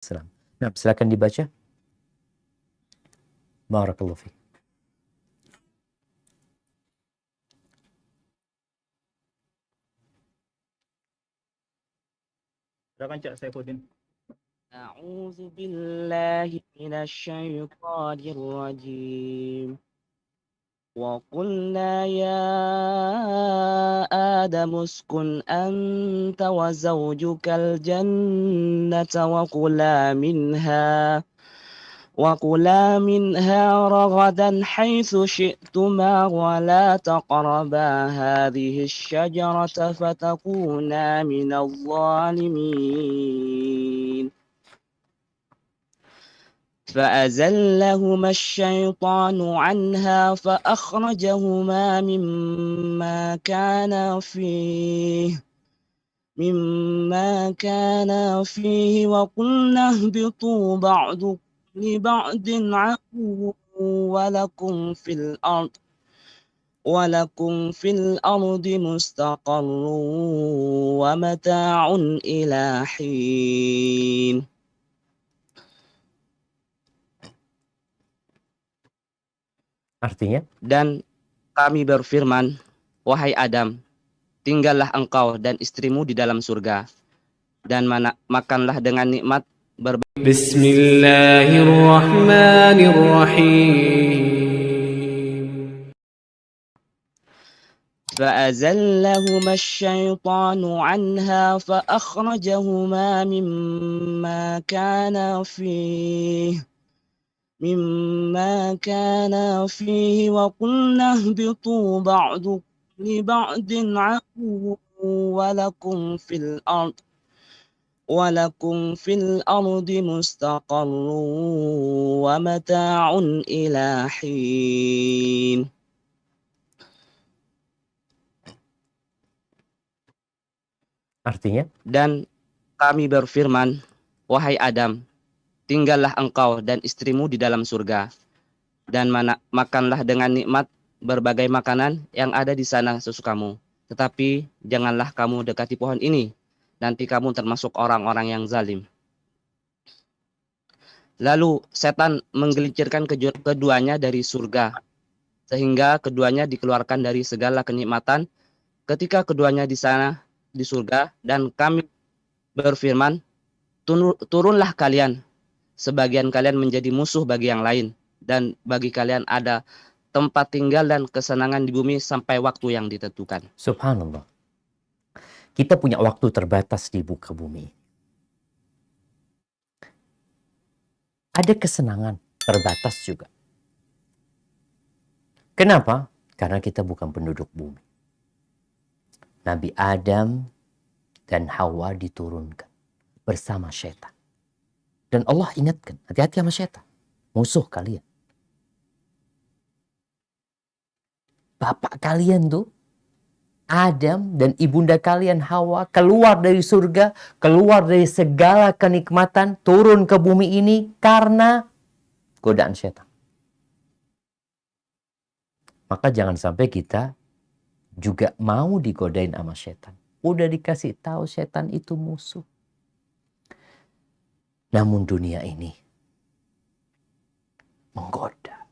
Salam. Nah, silakan dibaca. Barakallahu fiik. Silakan Cak Saifuddin. أعوذ بالله من الشيطان الرجيم وقلنا يا آدم اسكن أنت وزوجك الجنة وكلا منها رغدا حيث شئتما ولا تقربا هذه الشجرة فتكونا من الظالمين فأزلهما الشيطان عنها فأخرجهما مما كان فيه وقلنا اهبطوا بعضكم لبعض عدو ولكم في الأرض مستقر ومتاع إلى حين. Artinya? Dan kami berfirman, wahai Adam, tinggallah engkau dan istrimu di dalam surga, dan makanlah dengan nikmat berbagai. Bismillahirrahmanirrahim. فأزلهما الشيطان عنها فأخرجهما مما كان فيه وقلنا اهبطوا بعضكم لبعض عدو ولكم في الأرض مستقر ومتاع إلى حين. Artinya? Dan kami berfirman, wahai Adam, tinggallah engkau dan istrimu di dalam surga, dan makanlah dengan nikmat berbagai makanan yang ada di sana sesukamu. Tetapi janganlah kamu dekati pohon ini, nanti kamu termasuk orang-orang yang zalim. Lalu setan menggelincirkan keduanya dari surga, sehingga keduanya dikeluarkan dari segala kenikmatan ketika keduanya di sana di surga, dan kami berfirman, turunlah kalian, sebagian kalian menjadi musuh bagi yang lain, dan bagi kalian ada tempat tinggal dan kesenangan di bumi sampai waktu yang ditentukan. Subhanallah. Kita punya waktu terbatas di muka bumi. Ada kesenangan terbatas juga. Kenapa? Karena kita bukan penduduk bumi. Nabi Adam dan Hawa diturunkan bersama syaitan. Dan Allah ingatkan, hati-hati sama syaitan. Musuh kalian. Bapak kalian tuh, Adam dan ibunda kalian Hawa, keluar dari surga, keluar dari segala kenikmatan, turun ke bumi ini karena godaan syaitan. Maka jangan sampai kita juga mau digodain sama syaitan. Udah dikasih tahu syaitan itu musuh. Namun dunia ini menggoda.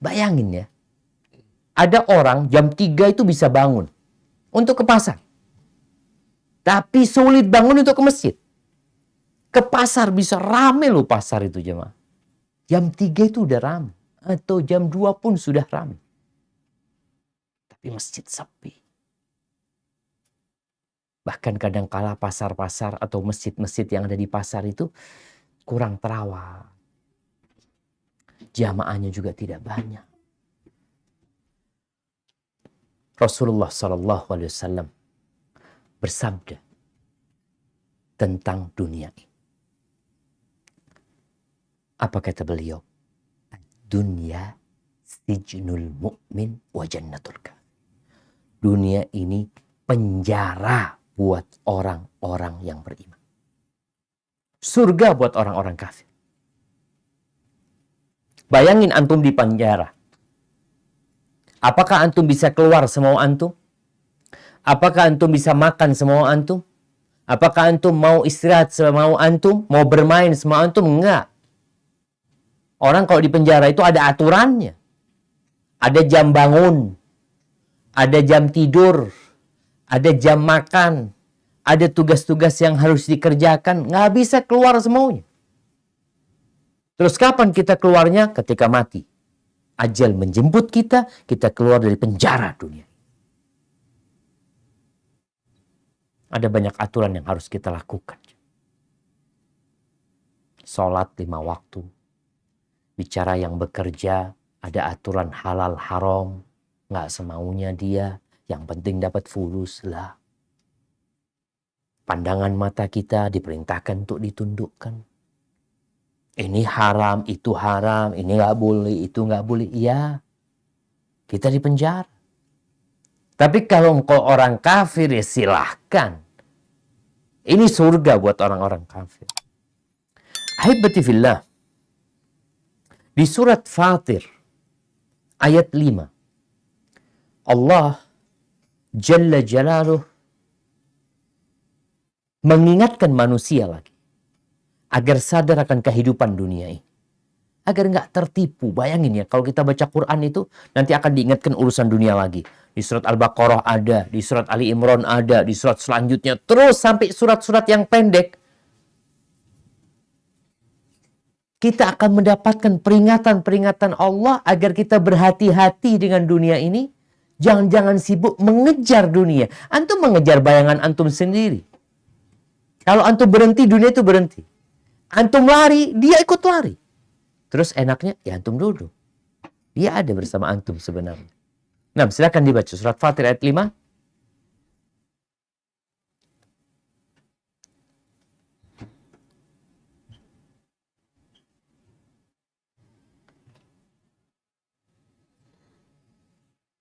Bayangin ya. Ada orang jam 3 itu bisa bangun untuk ke pasar. Tapi sulit bangun untuk ke masjid. Ke pasar bisa rame loh pasar itu jemaah. Jam 3 itu udah rame. Atau jam 2 pun sudah ramai. Tapi masjid sepi. Bahkan kadang-kala pasar-pasar atau masjid-masjid yang ada di pasar itu kurang terawat. Jamaahnya juga tidak banyak. Rasulullah SAW bersabda tentang dunia ini. Apa kata beliau? Dunia sijnul mu'min wa jannatul kafir. Dunia ini penjara buat orang-orang yang beriman. Surga buat orang-orang kafir. Bayangin antum di penjara. Apakah antum bisa keluar semau antum? Apakah antum bisa makan semau antum? Apakah antum mau istirahat semau antum? Mau bermain semau antum? Enggak. Orang kalau di penjara itu ada aturannya. Ada jam bangun. Ada jam tidur. Ada jam makan. Ada tugas-tugas yang harus dikerjakan. Nggak bisa keluar semaunya. Terus kapan kita keluarnya? Ketika mati. Ajal menjemput kita, kita keluar dari penjara dunia. Ada banyak aturan yang harus kita lakukan. Sholat 5 waktu. Bicara yang bekerja, ada aturan halal haram. Nggak semaunya dia. Yang penting dapat fulus lah. Pandangan mata kita diperintahkan untuk ditundukkan. Ini haram, itu haram, ini nggak boleh, itu nggak boleh. Iya, kita di penjara. Tapi kalau engkau orang kafir, ya silahkan. Ini surga buat orang-orang kafir. Ahibati fillah. Di surat Fatir, ayat 5. Allah Jalla Jalaluh mengingatkan manusia lagi. Agar sadar akan kehidupan dunia ini. Agar nggak tertipu. Bayangin ya, kalau kita baca Quran itu, nanti akan diingatkan urusan dunia lagi. Di surat Al-Baqarah ada, di surat Ali Imran ada, di surat selanjutnya. Terus sampai surat-surat yang pendek. Kita akan mendapatkan peringatan-peringatan Allah agar kita berhati-hati dengan dunia ini. Jangan-jangan sibuk mengejar dunia. Antum mengejar bayangan antum sendiri. Kalau antum berhenti, dunia itu berhenti. Antum lari, dia ikut lari. Terus enaknya, ya antum duduk. Dia ada bersama antum sebenarnya. Nah, silakan dibaca surat Fatir ayat 5.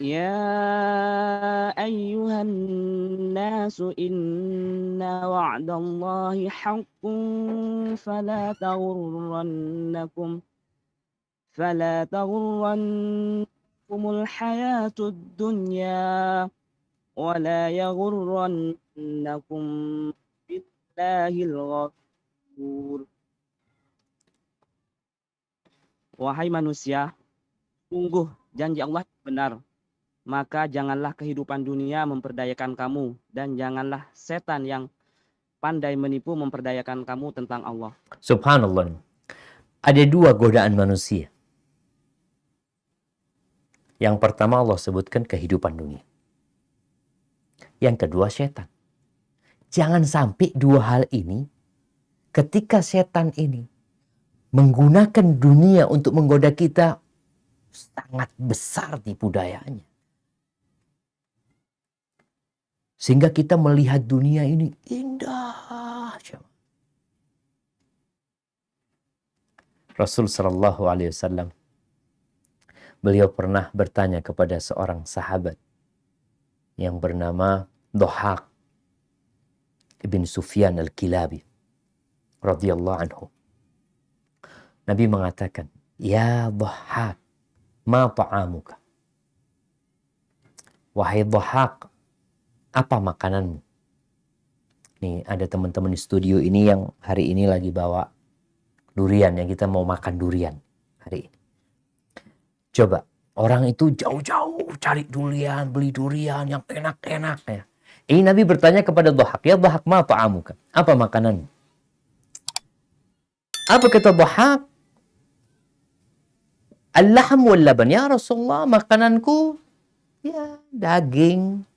يا أيها الناس إن وعد الله حق فلا تغرنكم الحياة الدنيا ولا يغرنكم بالله الغرور. Wahai manusia, sungguh janji Allah benar. Maka janganlah kehidupan dunia memperdayakan kamu, dan janganlah setan yang pandai menipu memperdayakan kamu tentang Allah. Subhanallah. Ada 2 godaan manusia. Yang pertama Allah sebutkan kehidupan dunia. Yang kedua setan. Jangan sampai 2 hal ini, ketika setan ini menggunakan dunia untuk menggoda kita, sangat besar tipu dayanya. Sehingga kita melihat dunia ini indah. Rasul sallallahu alaihi wasallam, beliau pernah bertanya kepada seorang sahabat yang bernama Dhahak ibn Sufyan al-Kilabi radhiyallahu anhu. Nabi mengatakan, "Ya Dhahak, ma ta'amuka?" Wahai Dhahak, apa makananmu? Nih ada teman-teman di studio ini yang hari ini lagi bawa durian, yang kita mau makan durian hari ini. Coba, orang itu jauh-jauh cari durian, beli durian yang enak-enak ya. Ini Nabi bertanya kepada Dhahak, "Ya Dhahak, ma ta'amuka?" Apa makananmu? Apa kata Dhahak? "Al-lahm wal laban." Ya Rasulullah, makananku ya daging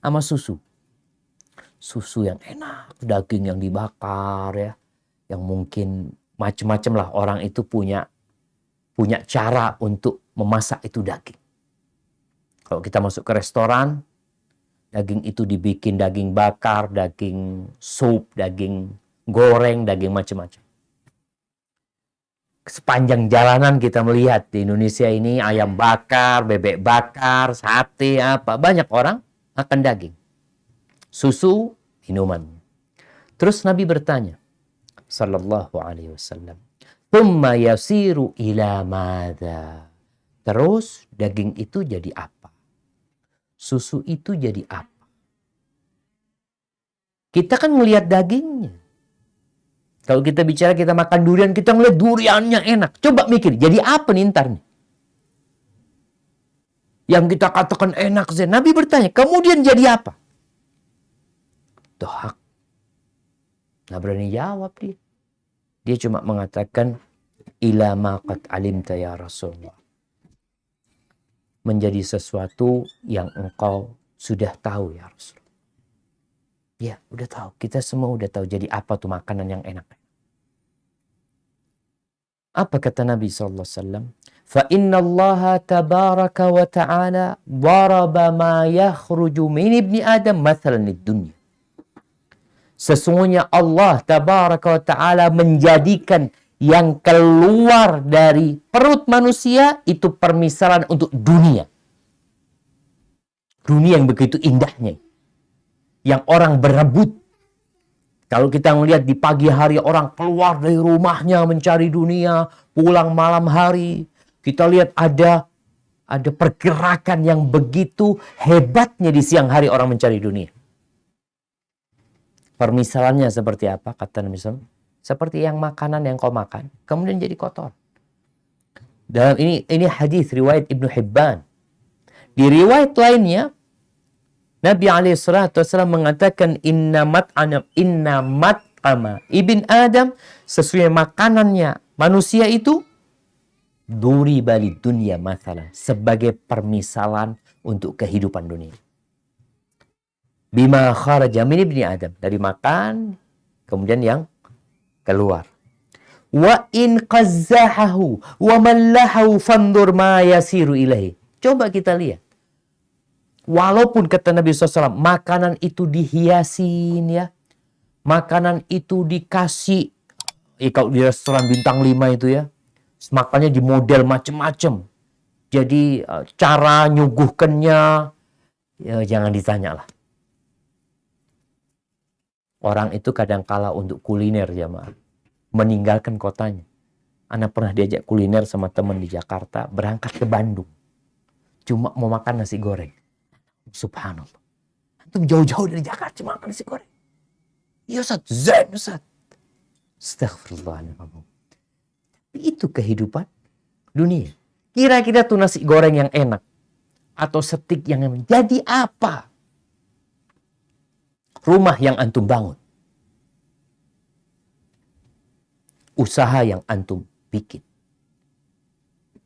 sama susu. Susu yang enak, daging yang dibakar ya. Yang mungkin macam-macam lah, orang itu punya cara untuk memasak itu daging. Kalau kita masuk ke restoran, daging itu dibikin daging bakar, daging sup, daging goreng, daging macam-macam. Sepanjang jalanan kita melihat di Indonesia ini ayam bakar, bebek bakar, sate, apa. Banyak orang makan daging. Susu, minuman. Terus Nabi bertanya, sallallahu alaihi wasallam, "Tsumma yasiru ila madza?" Terus daging itu jadi apa? Susu itu jadi apa? Kita kan ngelihat dagingnya. Kalau kita bicara kita makan durian, kita ngelihat duriannya enak. Coba mikir, jadi apa nih ntar nih? Yang kita katakan enak, Nabi bertanya, kemudian jadi apa? Dohak. Nggak berani jawab dia. Dia cuma mengatakan, ila ma qad alimta ya Rasulullah. Menjadi sesuatu yang engkau sudah tahu ya Rasul. Ya, udah tahu. Kita semua udah tahu jadi apa tuh makanan yang enak. Apa kata Nabi SAW? Fa inna Allah tabaraka wa ta'ala daraba ma yakhruju min ibni Adam mathalan lid-dunya. Sesungguhnya Allah tabaraka wa ta'ala menjadikan yang keluar dari perut manusia itu permisalan untuk dunia. Dunia yang begitu indahnya. Yang orang berebut. Kalau kita melihat di pagi hari orang keluar dari rumahnya mencari dunia, pulang malam hari. Kita lihat ada pergerakan yang begitu hebatnya di siang hari orang mencari dunia. Permisalannya seperti apa? Kata Nabi SAW. Seperti yang makanan yang kau makan, kemudian jadi kotor. Dalam ini hadis riwayat Ibnu Hibban. Di riwayat lainnya, Nabi SAW mengatakan inna mat'ama ibn Adam, sesuai makanannya manusia itu duri balid dunia masalah, sebagai permisalan untuk kehidupan dunia. Bima kharaja min ibni Adam, dari makan kemudian yang keluar. Wa in qazzahahu wa mallahu fandur ma yasiru ilahi. Coba kita lihat. Walaupun kata Nabi SAW, makanan itu dihiasin ya. Makanan itu dikasih. Kalau di restoran bintang 5 itu ya. Makannya di model macam-macam. Jadi cara nyuguhkannya ya, jangan ditanya lah. Orang itu kadangkala untuk kuliner jamaah. Meninggalkan kotanya. Anak pernah diajak kuliner sama teman di Jakarta. Berangkat ke Bandung. Cuma mau makan nasi goreng. Subhanallah. Antum jauh-jauh dari Jakarta cuma makan nasi goreng. Iya Ustaz, zen Ustaz. Astaghfirullahaladzim. Itu kehidupan dunia. Kira-kira tuh nasi goreng yang enak. Atau steak yang enak. Jadi apa? Rumah yang antum bangun. Usaha yang antum bikin.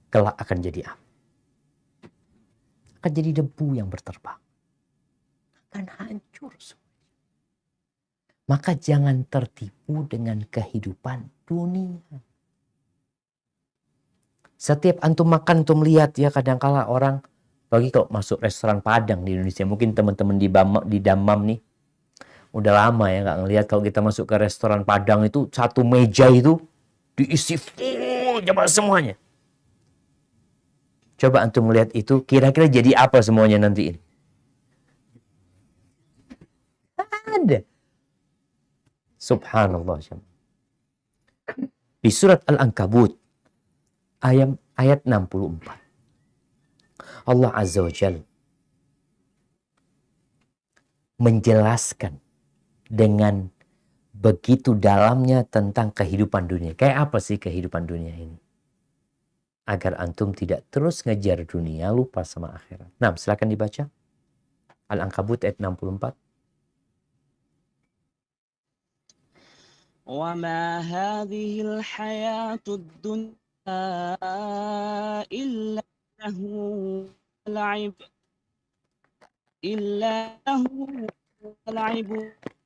Kelak akan jadi apa? Akan jadi debu yang berterbang. Akan hancur semua. Maka jangan tertipu dengan kehidupan dunia. Setiap antum makan, antum lihat ya kadangkala orang, bagi kalau masuk restoran Padang di Indonesia, mungkin teman-teman di Dammam nih, udah lama ya nggak ngelihat kalau kita masuk ke restoran Padang itu satu meja itu diisi full jamaah semuanya. Coba antum melihat itu, kira-kira jadi apa semuanya nanti ini? Ada. Subhanallah. Di surat Al-Ankabut, ayat 64. Allah Azza wa Jalla menjelaskan dengan begitu dalamnya tentang kehidupan dunia. Kayak apa sih kehidupan dunia ini? Agar antum tidak terus ngejar dunia, lupa sama akhirat. Nah, silakan dibaca. Al-Ankabut ayat 64. وَمَا هَذِهِ الْحَيَاةُ الدُّنْيَا إِلَّا لَهْوٌ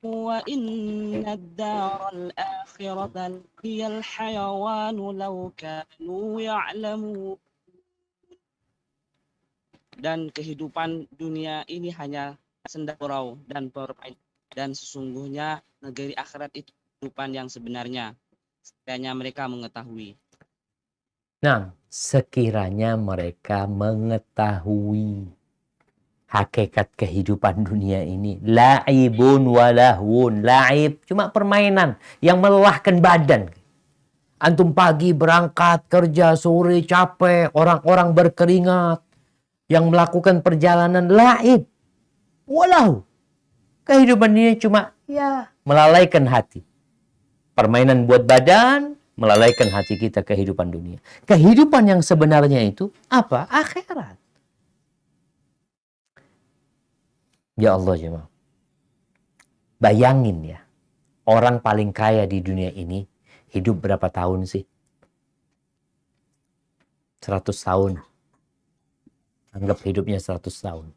وَإِنَّ الدَّارَ الْآخِرَةَ هِيَ الْحَيَوَانُ لَوْ كَانُوا يَعْلَمُونَ. Dan kehidupan dunia ini hanya senda gurau dan permainan, dan sesungguhnya negeri akhirat itu kehidupan yang sebenarnya, sekiranya mereka mengetahui. Nah, sekiranya mereka mengetahui hakikat kehidupan dunia ini. La'ibun walahun. La'ib cuma permainan yang melelahkan badan. Antum pagi berangkat kerja, sore capek, orang-orang berkeringat, yang melakukan perjalanan la'ib walahu. Kehidupan ini cuma ya melalaikan hati. Permainan buat badan, melalaikan hati kita kehidupan dunia. Kehidupan yang sebenarnya itu apa? Akhirat. Ya Allah jemaah. Bayangin ya, orang paling kaya di dunia ini hidup berapa tahun sih? 100 tahun. Anggap hidupnya 100 tahun.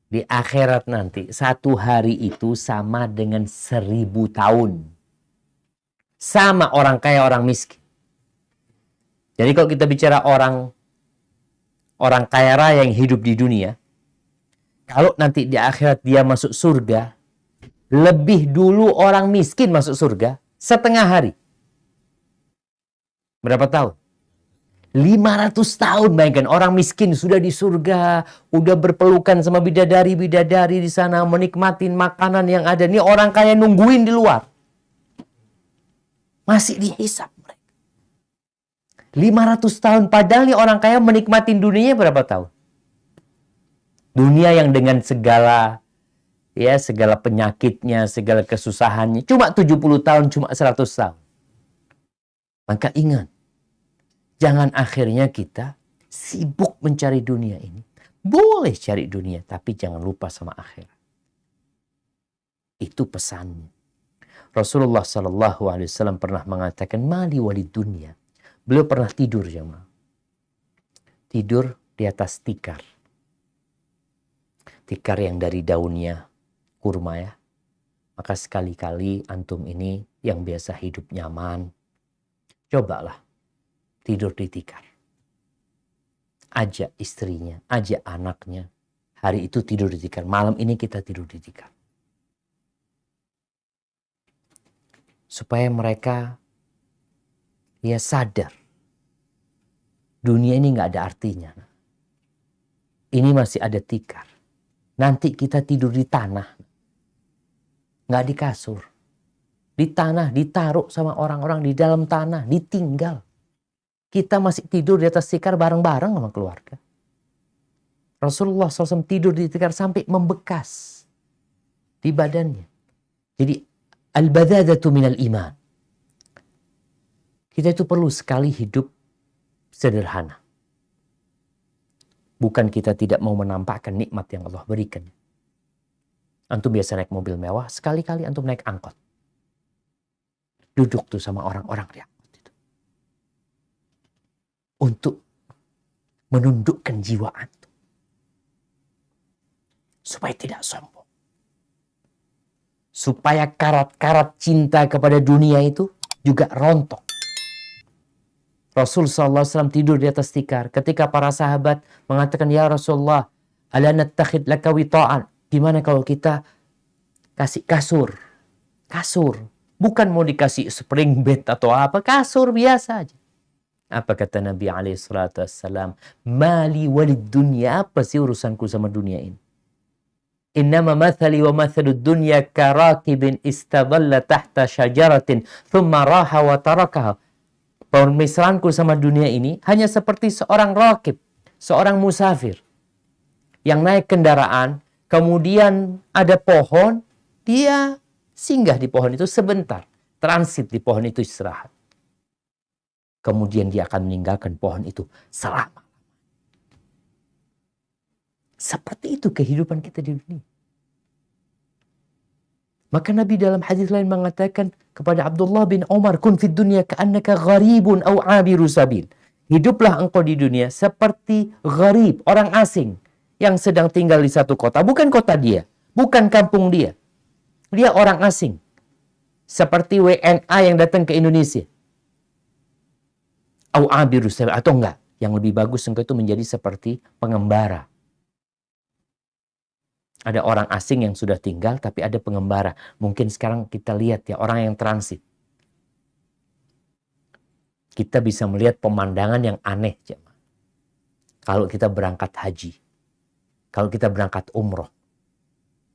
Di akhirat nanti, satu hari itu sama dengan 1000 tahun. Sama orang kaya, orang miskin. Jadi kalau kita bicara orang kaya raya yang hidup di dunia, kalau nanti di akhirat dia masuk surga, lebih dulu orang miskin masuk surga setengah hari. Berapa tahun? 500 tahun. Bayangkan, orang miskin sudah di surga, udah berpelukan sama bidadari-bidadari di sana, menikmatin makanan yang ada. Ini orang kaya nungguin di luar. Masih dihisap mereka. 500 tahun. Padahal nih orang kaya menikmatin dunianya berapa tahun? Dunia yang dengan segala penyakitnya, segala kesusahannya, cuma 70 tahun, cuma 100 tahun. Maka ingat, jangan akhirnya kita sibuk mencari dunia ini. Boleh cari dunia, tapi jangan lupa sama akhirat. Itu pesannya. Rasulullah SAW pernah mengatakan, mali walid dunia. Beliau pernah tidur, jemaah. Tidur di atas tikar. Tikar yang dari daunnya kurma ya. Maka sekali-kali antum ini yang biasa hidup nyaman, cobalah tidur di tikar. Ajak istrinya, ajak anaknya. Hari itu tidur di tikar. Malam ini kita tidur di tikar. Supaya mereka sadar. Dunia ini nggak ada artinya. Ini masih ada tikar. Nanti kita tidur di tanah. Nggak di kasur. Di tanah, ditaruh sama orang-orang di dalam tanah. Ditinggal. Kita masih tidur di atas tikar bareng-bareng sama keluarga. Rasulullah SAW tidur di tikar sampai membekas di badannya. Jadi, al-badadatu minal iman. Kita itu perlu sekali hidup sederhana. Bukan kita tidak mau menampakkan nikmat yang Allah berikan. Antum biasa naik mobil mewah, sekali-kali antum naik angkot. Duduk tuh sama orang-orang di angkot itu. Untuk menundukkan jiwa antum. Supaya tidak sombong. Supaya karat-karat cinta kepada dunia itu juga rontok. Rasul SAW tidur di atas tikar. Ketika para sahabat mengatakan, ya Rasulullah, ala nattakhid laka wita'an. Gimana kalau kita kasih kasur? Kasur. Bukan mau dikasih spring bed atau apa. Kasur biasa aja. Apa kata Nabi SAW? Mali walid dunya. Apa sih urusanku sama dunia ini? Innama mathali wa mathalud dunya karakibin istadalla tahta syajaratin thumma raha wa tarakaha. Permisalanku sama dunia ini hanya seperti seorang rakib, seorang musafir yang naik kendaraan, kemudian ada pohon, dia singgah di pohon itu sebentar, transit di pohon itu istirahat. Kemudian dia akan meninggalkan pohon itu selama. Seperti itu kehidupan kita di dunia. Maka Nabi dalam hadis lain mengatakan kepada Abdullah bin Umar, kun fid dunya ka'annaka gharibun aw 'abiru sabil. Hiduplah engkau di dunia seperti gharib, orang asing yang sedang tinggal di satu kota. Bukan kota dia, bukan kampung dia. Dia orang asing. Seperti WNA yang datang ke Indonesia. Aw 'abiru sabil, atau enggak. Yang lebih bagus engkau itu menjadi seperti pengembara. Ada orang asing yang sudah tinggal, tapi ada pengembara. Mungkin sekarang kita lihat ya, orang yang transit. Kita bisa melihat pemandangan yang aneh. Kalau kita berangkat haji. Kalau kita berangkat umroh.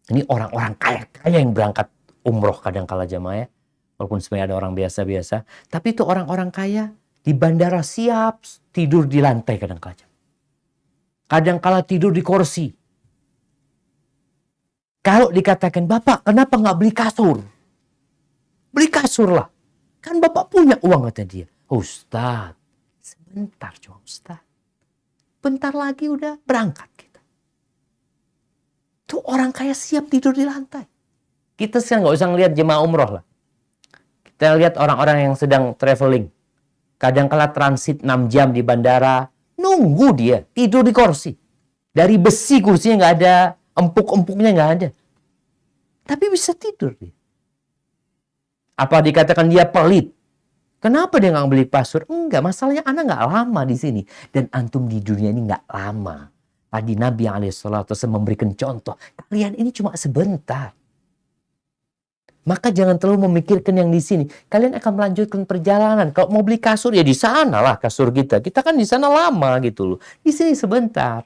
Ini orang-orang kaya-kaya yang berangkat umroh kadang-kala jamaah ya. Walaupun sebenarnya ada orang biasa-biasa. Tapi itu orang-orang kaya di bandara siap tidur di lantai kadang-kala. Kadang-kala tidur di kursi. Kalau dikatakan, Bapak kenapa nggak beli kasur? Beli kasur lah. Kan Bapak punya uang, kata dia. Ustaz, sebentar cuma Ustaz. Bentar lagi udah berangkat kita. Tuh orang kaya siap tidur di lantai. Kita sekarang nggak usah ngelihat jemaah umroh lah. Kita lihat orang-orang yang sedang traveling. Kadang kala transit 6 jam di bandara. Nunggu dia tidur di kursi. Dari besi kursinya nggak ada. Empuk-empuknya nggak ada. Tapi bisa tidur dia. Apa dikatakan dia pelit? Kenapa dia nggak beli kasur? Enggak, masalahnya anak nggak lama di sini. Dan antum di dunia ini nggak lama. Tadi Nabi SAW memberikan contoh. Kalian ini cuma sebentar. Maka jangan terlalu memikirkan yang di sini. Kalian akan melanjutkan perjalanan. Kalau mau beli kasur, ya di sana lah kasur kita. Kita kan di sana lama gitu loh. Di sini sebentar.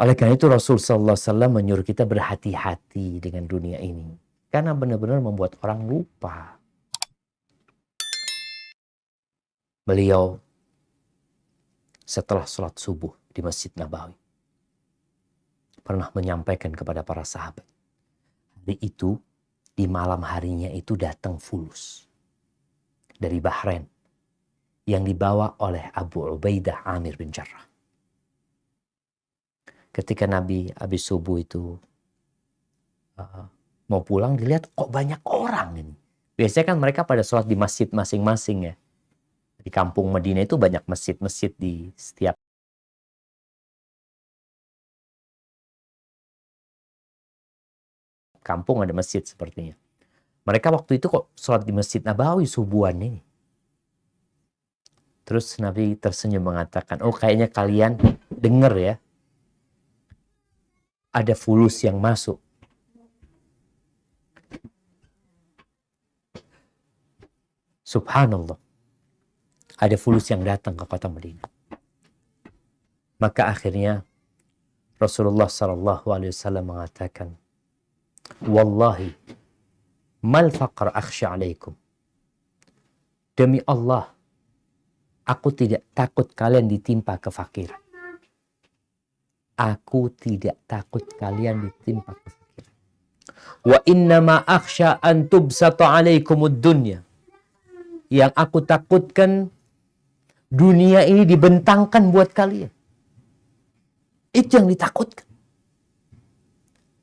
Oleh karena itu Rasul SAW menyuruh kita berhati-hati dengan dunia ini. Karena benar-benar membuat orang lupa. Beliau setelah sholat subuh di Masjid Nabawi pernah menyampaikan kepada para sahabat. Hari itu, di malam harinya itu datang fulus dari Bahrain yang dibawa oleh Abu Ubaidah Amir bin Jarrah. Ketika Nabi habis subuh itu mau pulang, dilihat kok banyak orang ini. Biasanya kan mereka pada sholat di masjid masing-masing ya. Di kampung Madinah itu banyak masjid-masjid di setiap kampung ada masjid sepertinya. Mereka waktu itu kok sholat di Masjid Nabawi subuhan ini. Terus Nabi tersenyum mengatakan, oh kayaknya kalian dengar ya. Ada fulus yang masuk. Subhanallah. Ada fulus yang datang ke kota Madinah. Maka akhirnya Rasulullah SAW mengatakan, Wallahi, mal faqr akhsha alaikum. Demi Allah, aku tidak takut kalian ditimpa kefakiran. Aku tidak takut kalian ditimpa kefakiran. Wa innama akhsha an tubsata alaikumud dunya. Yang aku takutkan dunia ini dibentangkan buat kalian. Itu yang ditakutkan.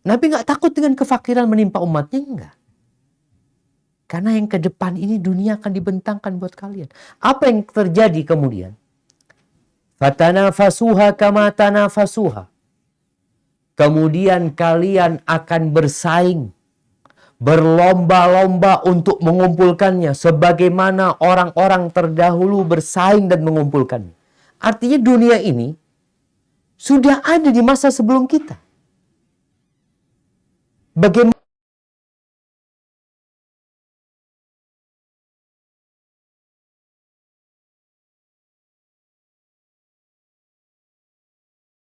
Nabi nggak takut dengan kefakiran menimpa umatnya, enggak. Karena yang ke depan ini dunia akan dibentangkan buat kalian. Apa yang terjadi kemudian? Fatanafasuha kama tanafasuha. Kemudian kalian akan bersaing. Berlomba-lomba untuk mengumpulkannya. Sebagaimana orang-orang terdahulu bersaing dan mengumpulkannya. Artinya dunia ini sudah ada di masa sebelum kita. Bagaimana